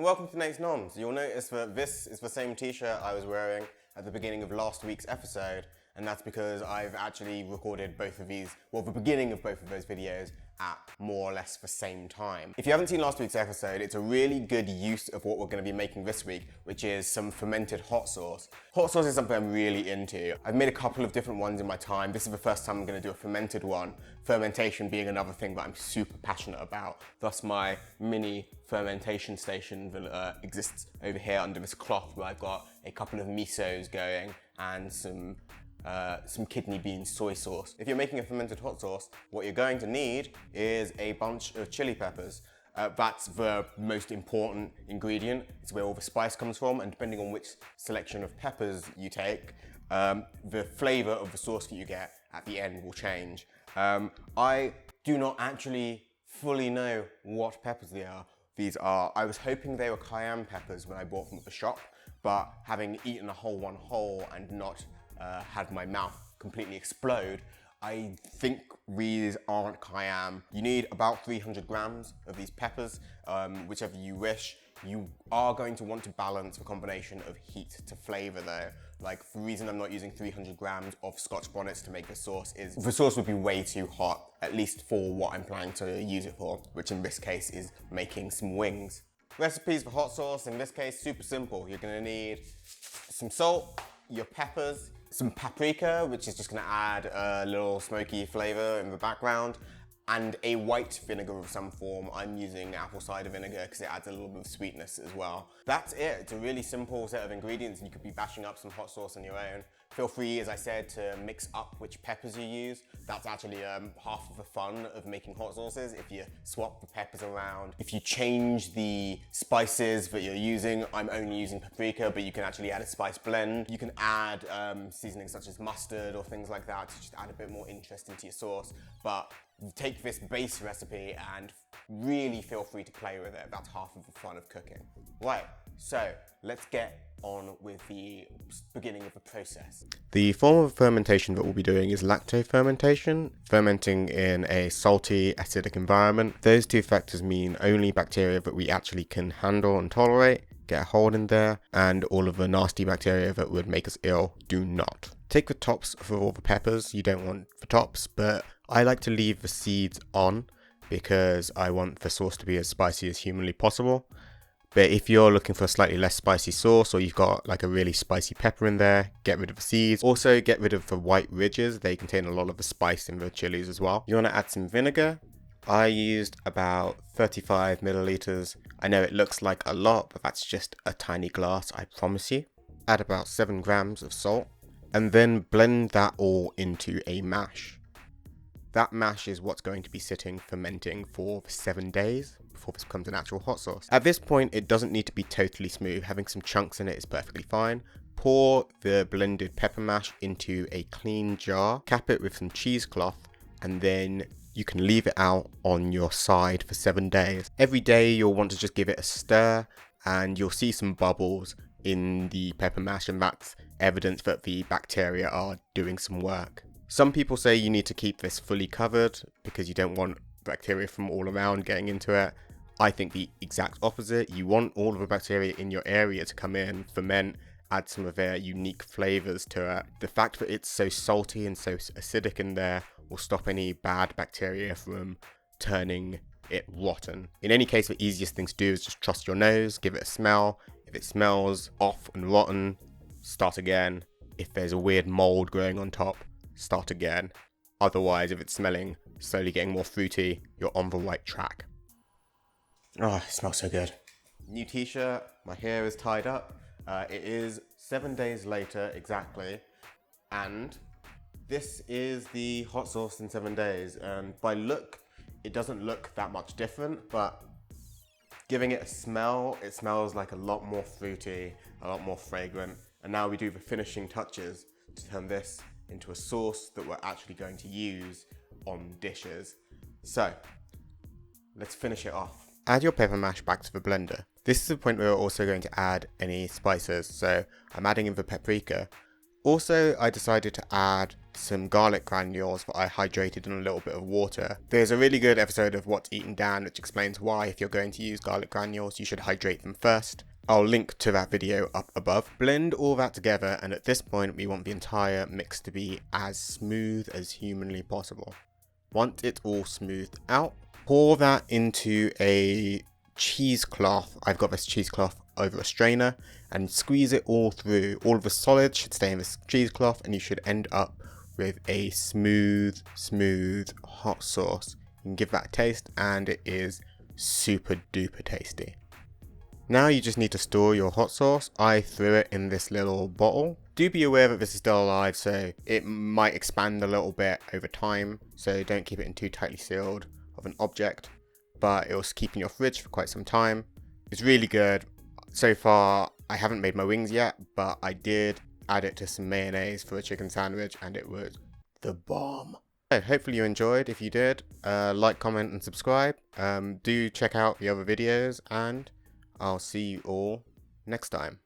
and welcome to today's Noms. You'll notice that this is the same t-shirt I was wearing at the beginning of last week's episode, and that's because I've actually recorded both of these, well, the beginning of both of those videos at more or less the same time. If you haven't seen last week's episode, it's a really good use of what we're going to be making this week, which is some fermented hot sauce. Hot sauce is something I'm really into. I've made a couple of different ones in my time. This is the first time I'm going to do a fermented one, fermentation being another thing that I'm super passionate about. Thus my mini fermentation station that exists over here under this cloth, where I've got a couple of misos going and some kidney bean soy sauce. If you're making a fermented hot sauce, what you're going to need is a bunch of chili peppers. That's the most important ingredient. It's where all the spice comes from, and depending on which selection of peppers you take, the flavor of the sauce that you get at the end will change. I do not actually fully know what peppers these are. I was hoping they were cayenne peppers when I bought them at the shop, but having eaten a whole one whole and not had my mouth completely explode, I think these aren't cayenne. You need about 300 grams of these peppers, whichever you wish. You are going to want to balance the combination of heat to flavor though. Like, the reason I'm not using 300 grams of Scotch bonnets to make the sauce is the sauce would be way too hot, at least for what I'm planning to use it for, which in this case is making some wings. Recipes for hot sauce, in this case, super simple. You're gonna need some salt, your peppers, some paprika, which is just gonna add a little smoky flavor in the background, and a white vinegar of some form. I'm using apple cider vinegar because it adds a little bit of sweetness as well. That's it. It's a really simple set of ingredients, and you could be bashing up some hot sauce on your own. Feel free, as I said, to mix up which peppers you use. That's actually half of the fun of making hot sauces. If you swap the peppers around, if you change the spices that you're using, I'm only using paprika, but you can actually add a spice blend. You can add seasonings such as mustard or things like that to just add a bit more interest into your sauce. But take this base recipe and really feel free to play with it. That's half of the fun of cooking. Right, so let's get on with the beginning of the process. The form of fermentation that we'll be doing is lacto-fermentation, fermenting in a salty, acidic environment. Those two factors mean only bacteria that we actually can handle and tolerate get a hold in there, and all of the nasty bacteria that would make us ill do not. Take the tops for all the peppers. You don't want the tops, but I like to leave the seeds on because I want the sauce to be as spicy as humanly possible. But if you're looking for a slightly less spicy sauce, or you've got like a really spicy pepper in there, get rid of the seeds. Also get rid of the white ridges. They contain a lot of the spice in the chilies as well. You want to add some vinegar. I used about 35 milliliters. I know it looks like a lot, but that's just a tiny glass, I promise you. Add about 7 grams of salt, and then blend that all into a mash. That mash is what's going to be sitting fermenting for 7 days before this becomes an actual hot sauce. At this point, it doesn't need to be totally smooth. Having some chunks in it is perfectly fine. Pour the blended pepper mash into a clean jar, cap it with some cheesecloth, and then you can leave it out on your side for 7 days. Every day you'll want to just give it a stir, and you'll see some bubbles in the pepper mash, and that's evidence that the bacteria are doing some work. Some people say you need to keep this fully covered because you don't want bacteria from all around getting into it. I think the exact opposite. You want all of the bacteria in your area to come in, ferment, add some of their unique flavors to it. The fact that it's so salty and so acidic in there will stop any bad bacteria from turning it rotten. In any case, the easiest thing to do is just trust your nose, give it a smell. If it smells off and rotten, start again. If there's a weird mold growing on top, start again. Otherwise, if it's smelling slowly getting more fruity, you're on the right track. Oh, it smells so good. New t-shirt, my hair is tied up. It is 7 days later exactly, and this is the hot sauce in 7 days. And by look, it doesn't look that much different, but giving it a smell, it smells like a lot more fruity, a lot more fragrant. And now we do the finishing touches to turn this into a sauce that we're actually going to use on dishes. So let's finish it off. Add your pepper mash back to the blender. This is the point where we're also going to add any spices. So I'm adding in the paprika. Also, I decided to add some garlic granules that I hydrated in a little bit of water. There's a really good episode of What's Eaten Dan which explains why, if you're going to use garlic granules, you should hydrate them first. I'll link to that video up above. Blend all that together, and at this point we want the entire mix to be as smooth as humanly possible. Once it's all smoothed out, pour that into a cheesecloth. I've got this cheesecloth over a strainer, and squeeze it all through. All of the solids should stay in this cheesecloth, and you should end up with a smooth hot sauce. You can give that a taste, and it is super duper tasty. Now you just need to store your hot sauce. I threw it in this little bottle. Do be aware that this is still alive, so it might expand a little bit over time, so don't keep it in too tightly sealed of an object, but it will keep in your fridge for quite some time. It's really good. So far, I haven't made my wings yet, but I did add it to some mayonnaise for a chicken sandwich, and it was the bomb. So hopefully you enjoyed. If you did, like, comment, and subscribe. Do check out the other videos, and I'll see you all next time.